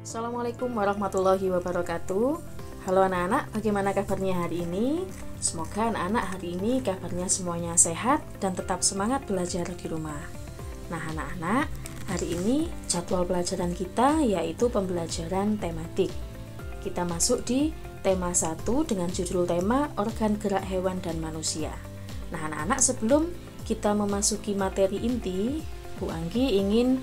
Assalamualaikum warahmatullahi wabarakatuh. Halo anak-anak, bagaimana kabarnya hari ini? Semoga anak-anak hari ini kabarnya semuanya sehat dan tetap semangat belajar di rumah. Nah anak-anak, hari ini jadwal pelajaran kita yaitu pembelajaran tematik. Kita masuk di tema 1 dengan judul tema organ gerak hewan dan manusia. Nah anak-anak, sebelum kita memasuki materi inti, Bu Anggi ingin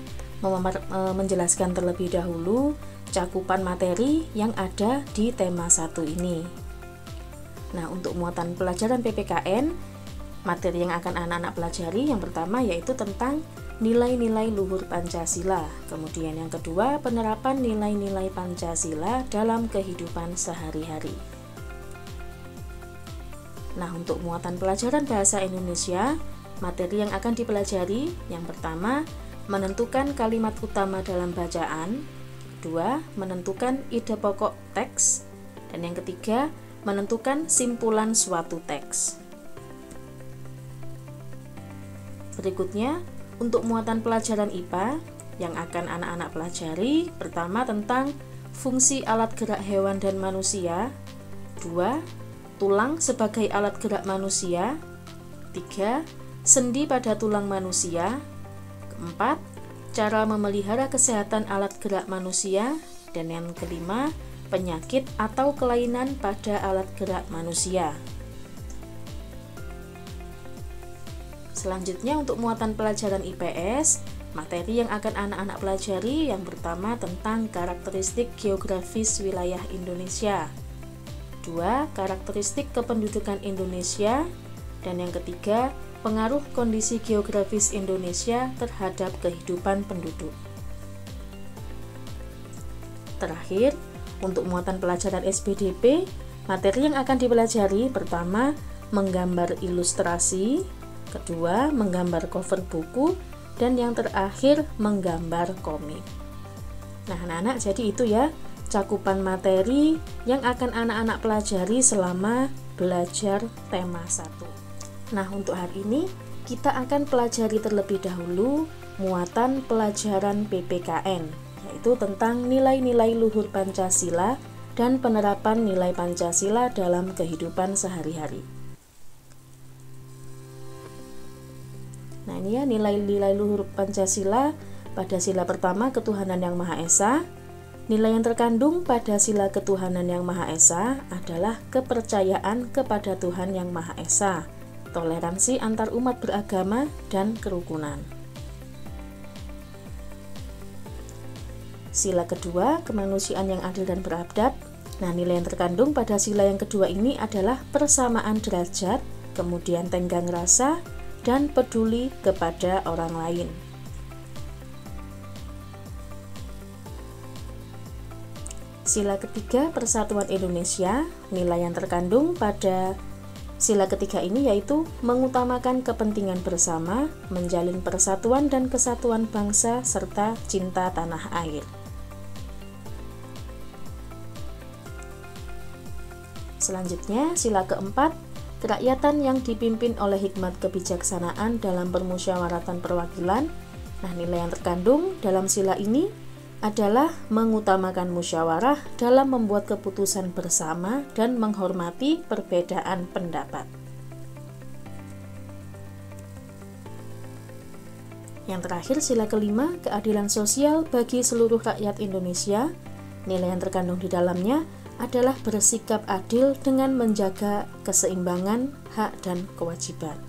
menjelaskan terlebih dahulu cakupan materi yang ada di tema 1 ini. Nah, untuk muatan pelajaran PPKN, materi yang akan anak-anak pelajari yang pertama yaitu tentang nilai-nilai luhur Pancasila. Kemudian yang kedua, penerapan nilai-nilai Pancasila dalam kehidupan sehari-hari. Nah, untuk muatan pelajaran bahasa Indonesia, materi yang akan dipelajari yang pertama, menentukan kalimat utama dalam bacaan. Kedua, menentukan ide pokok teks. Dan yang ketiga, menentukan simpulan suatu teks. Berikutnya, untuk muatan pelajaran IPA yang akan anak-anak pelajari, pertama tentang fungsi alat gerak hewan dan manusia. Dua, tulang sebagai alat gerak manusia. Tiga, sendi pada tulang manusia. Keempat, cara memelihara kesehatan alat gerak manusia. Dan yang kelima, penyakit atau kelainan pada alat gerak manusia. Selanjutnya untuk muatan pelajaran IPS, materi yang akan anak-anak pelajari yang pertama tentang karakteristik geografis wilayah Indonesia. Dua, karakteristik kependudukan Indonesia. Dan yang ketiga, pengaruh kondisi geografis Indonesia terhadap kehidupan penduduk. Terakhir, untuk muatan pelajaran SPDP, materi yang akan dipelajari pertama, menggambar ilustrasi, kedua, menggambar cover buku, dan yang terakhir, menggambar komik. Nah, anak-anak, jadi itu ya cakupan materi yang akan anak-anak pelajari selama belajar tema 1. Nah, untuk hari ini kita akan pelajari terlebih dahulu muatan pelajaran PPKN, yaitu tentang nilai-nilai luhur Pancasila dan penerapan nilai Pancasila dalam kehidupan sehari-hari. Nah, ini ya nilai-nilai luhur Pancasila pada sila pertama ketuhanan yang Maha Esa. Nilai yang terkandung pada sila ketuhanan yang Maha Esa adalah kepercayaan kepada Tuhan yang Maha Esa, toleransi antar umat beragama, dan kerukunan. Sila kedua, kemanusiaan yang adil dan beradab. Nah, nilai yang terkandung pada sila yang kedua ini adalah persamaan derajat, kemudian tenggang rasa, dan peduli kepada orang lain. Sila ketiga, persatuan Indonesia. Nilai yang terkandung pada sila ketiga ini yaitu mengutamakan kepentingan bersama, menjalin persatuan dan kesatuan bangsa, serta cinta tanah air. Selanjutnya, sila keempat, kerakyatan yang dipimpin oleh hikmat kebijaksanaan dalam permusyawaratan perwakilan. Nah, nilai yang terkandung dalam sila ini adalah mengutamakan musyawarah dalam membuat keputusan bersama dan menghormati perbedaan pendapat. Yang terakhir, sila kelima, keadilan sosial bagi seluruh rakyat Indonesia. Nilai yang terkandung di dalamnya adalah bersikap adil dengan menjaga keseimbangan hak dan kewajiban.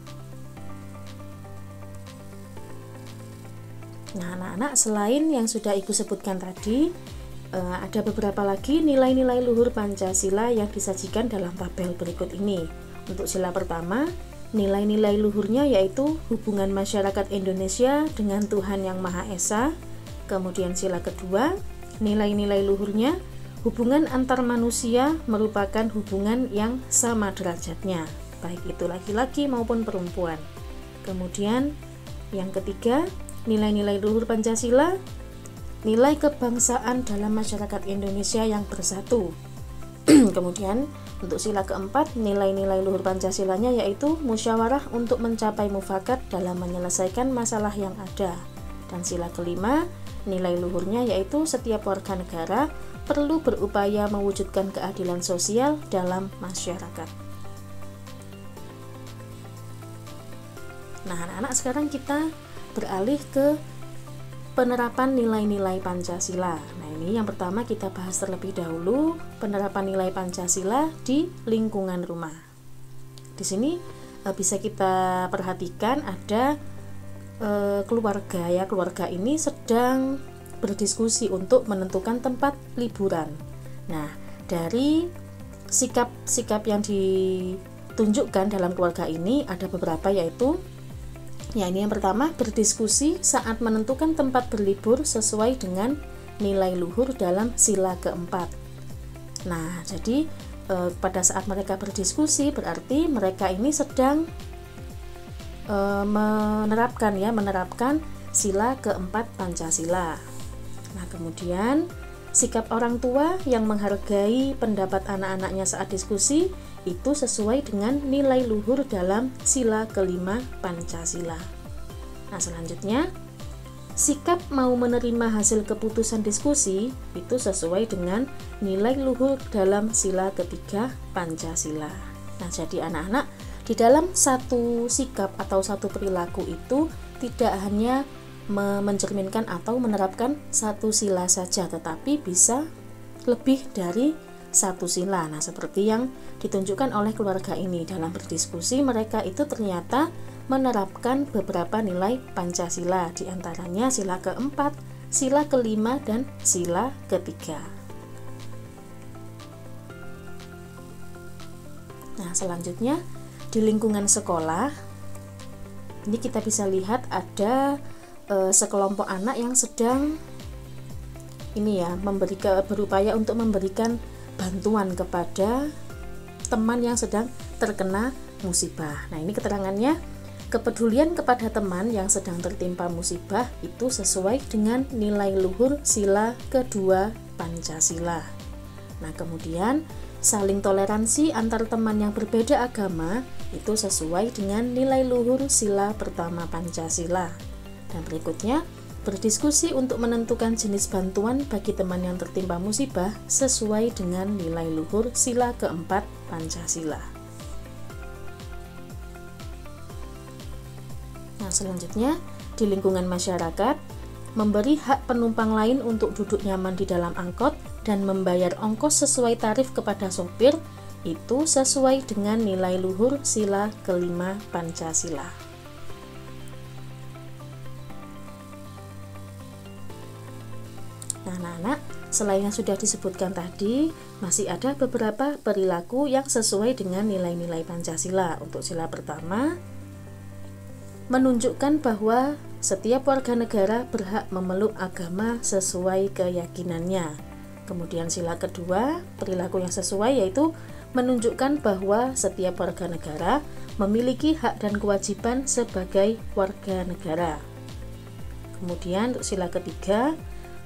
Nah, anak-anak, selain yang sudah Ibu sebutkan tadi, ada beberapa lagi nilai-nilai luhur Pancasila yang disajikan dalam tabel berikut ini. Untuk sila pertama, nilai-nilai luhurnya yaitu hubungan masyarakat Indonesia dengan Tuhan Yang Maha Esa. Kemudian sila kedua, nilai-nilai luhurnya hubungan antar manusia merupakan hubungan yang sama derajatnya, baik itu laki-laki maupun perempuan. Kemudian yang ketiga, nilai-nilai luhur Pancasila, nilai kebangsaan dalam masyarakat Indonesia yang bersatu. Kemudian untuk sila keempat, nilai-nilai luhur Pancasilanya yaitu musyawarah untuk mencapai mufakat dalam menyelesaikan masalah yang ada. Dan sila kelima, nilai luhurnya yaitu setiap warga negara perlu berupaya mewujudkan keadilan sosial dalam masyarakat. Nah, anak-anak, sekarang kita beralih ke penerapan nilai-nilai Pancasila. Nah, ini yang pertama kita bahas terlebih dahulu penerapan nilai Pancasila di lingkungan rumah. Di sini bisa kita perhatikan ada keluarga ya. Keluarga ini sedang berdiskusi untuk menentukan tempat liburan. Nah, dari sikap-sikap yang ditunjukkan dalam keluarga ini ada beberapa, yaitu ya, ini yang pertama, berdiskusi saat menentukan tempat berlibur sesuai dengan nilai luhur dalam sila keempat. Nah, jadi pada saat mereka berdiskusi berarti mereka ini sedang menerapkan sila keempat Pancasila. Nah, kemudian sikap orang tua yang menghargai pendapat anak-anaknya saat diskusi itu sesuai dengan nilai luhur dalam sila kelima Pancasila. Nah, selanjutnya, sikap mau menerima hasil keputusan diskusi itu sesuai dengan nilai luhur dalam sila ketiga Pancasila. Nah, jadi anak-anak, di dalam satu sikap atau satu perilaku itu tidak hanya mencerminkan atau menerapkan satu sila saja, tetapi bisa lebih dari satu sila. Nah, seperti yang ditunjukkan oleh keluarga ini dalam berdiskusi, mereka itu ternyata menerapkan beberapa nilai Pancasila, diantaranya sila keempat, sila kelima, dan sila ketiga. Nah, selanjutnya di lingkungan sekolah ini kita bisa lihat ada sekelompok anak yang sedang berupaya untuk memberikan bantuan kepada teman yang sedang terkena musibah. Nah, ini keterangannya, kepedulian kepada teman yang sedang tertimpa musibah itu sesuai dengan nilai luhur sila kedua Pancasila. Nah, kemudian saling toleransi antar teman yang berbeda agama itu sesuai dengan nilai luhur sila pertama Pancasila. Dan berikutnya, berdiskusi untuk menentukan jenis bantuan bagi teman yang tertimpa musibah sesuai dengan nilai luhur sila keempat Pancasila. Nah, selanjutnya di lingkungan masyarakat, memberi hak penumpang lain untuk duduk nyaman di dalam angkot dan membayar ongkos sesuai tarif kepada sopir itu sesuai dengan nilai luhur sila kelima Pancasila. Nah, anak-anak, selain yang sudah disebutkan tadi, masih ada beberapa perilaku yang sesuai dengan nilai-nilai Pancasila. Untuk sila pertama, menunjukkan bahwa setiap warga negara berhak memeluk agama sesuai keyakinannya. Kemudian sila kedua, perilaku yang sesuai yaitu menunjukkan bahwa setiap warga negara memiliki hak dan kewajiban sebagai warga negara. Kemudian untuk sila ketiga,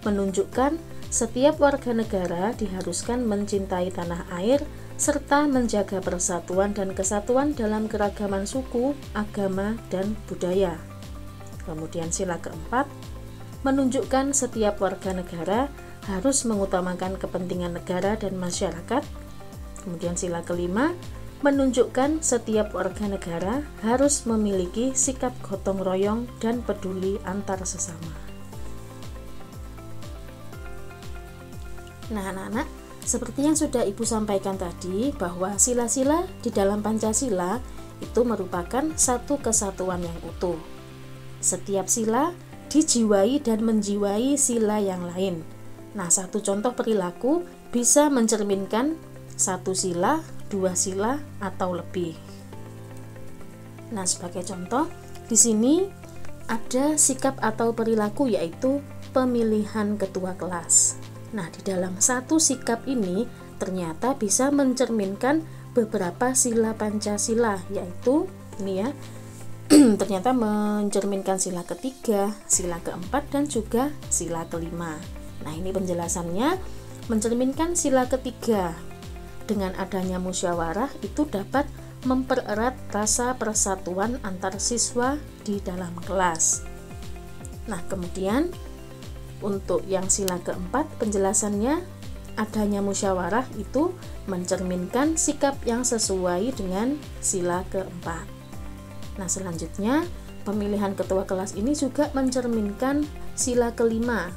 menunjukkan setiap warga negara diharuskan mencintai tanah air serta menjaga persatuan dan kesatuan dalam keragaman suku, agama, dan budaya. Kemudian sila keempat, menunjukkan setiap warga negara harus mengutamakan kepentingan negara dan masyarakat. Kemudian sila kelima, menunjukkan setiap warga negara harus memiliki sikap gotong royong dan peduli antar sesama. Nah, anak-anak, seperti yang sudah Ibu sampaikan tadi, bahwa sila-sila di dalam Pancasila itu merupakan satu kesatuan yang utuh. Setiap sila dijiwai dan menjiwai sila yang lain. Nah, satu contoh perilaku bisa mencerminkan satu sila, dua sila, atau lebih. Nah, sebagai contoh, di sini ada sikap atau perilaku yaitu pemilihan ketua kelas. Nah, di dalam satu sikap ini ternyata bisa mencerminkan beberapa sila Pancasila, yaitu ini ya, ternyata mencerminkan sila ketiga, sila keempat, dan juga sila kelima. Nah, ini penjelasannya, mencerminkan sila ketiga. Dengan adanya musyawarah itu dapat mempererat rasa persatuan antar siswa di dalam kelas. Nah, kemudian untuk yang sila keempat, penjelasannya adanya musyawarah itu mencerminkan sikap yang sesuai dengan sila keempat. Nah, selanjutnya pemilihan ketua kelas ini juga mencerminkan sila kelima.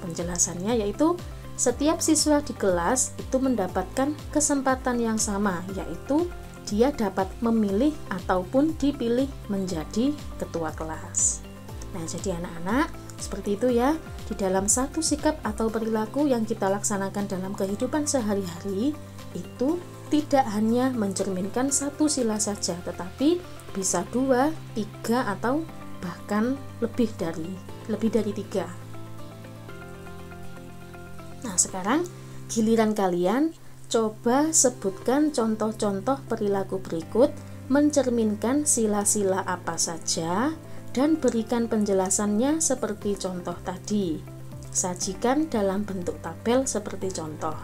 Penjelasannya yaitu setiap siswa di kelas itu mendapatkan kesempatan yang sama, yaitu dia dapat memilih ataupun dipilih menjadi ketua kelas. Nah, jadi anak-anak, seperti itu ya, di dalam satu sikap atau perilaku yang kita laksanakan dalam kehidupan sehari-hari, itu tidak hanya mencerminkan satu sila saja, tetapi bisa 2, 3, atau bahkan lebih dari 3. Nah, sekarang giliran kalian coba sebutkan contoh-contoh perilaku berikut mencerminkan sila-sila apa saja dan berikan penjelasannya seperti contoh tadi. Sajikan dalam bentuk tabel seperti contoh.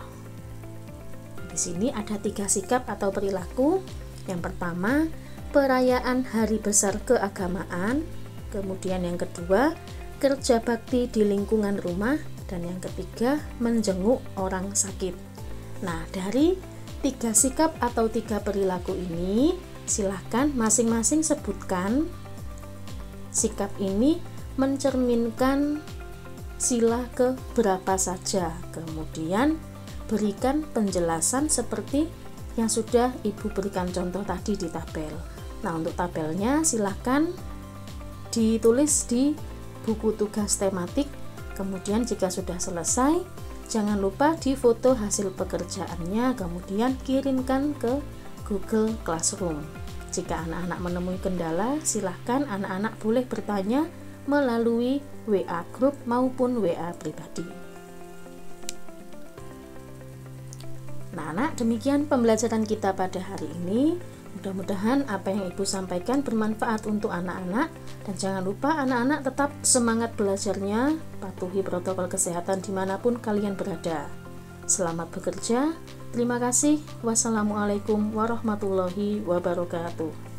Di sini ada 3 sikap atau perilaku. Yang pertama, perayaan hari besar keagamaan. Kemudian yang kedua, kerja bakti di lingkungan rumah. Dan yang ketiga, menjenguk orang sakit. Nah, dari 3 sikap atau 3 perilaku ini, silahkan masing-masing sebutkan sikap ini mencerminkan sila ke berapa saja. Kemudian berikan penjelasan seperti yang sudah Ibu berikan contoh tadi di tabel. Nah, untuk tabelnya silahkan ditulis di buku tugas tematik. Kemudian jika sudah selesai, jangan lupa difoto hasil pekerjaannya, kemudian kirimkan ke Google Classroom. Jika anak-anak menemui kendala, silahkan anak-anak boleh bertanya melalui WA grup maupun WA pribadi. Nah, anak, demikian pembelajaran kita pada hari ini. Mudah-mudahan apa yang Ibu sampaikan bermanfaat untuk anak-anak, dan jangan lupa anak-anak tetap semangat belajarnya, patuhi protokol kesehatan dimanapun kalian berada. Selamat bekerja, terima kasih. Wassalamualaikum warahmatullahi wabarakatuh.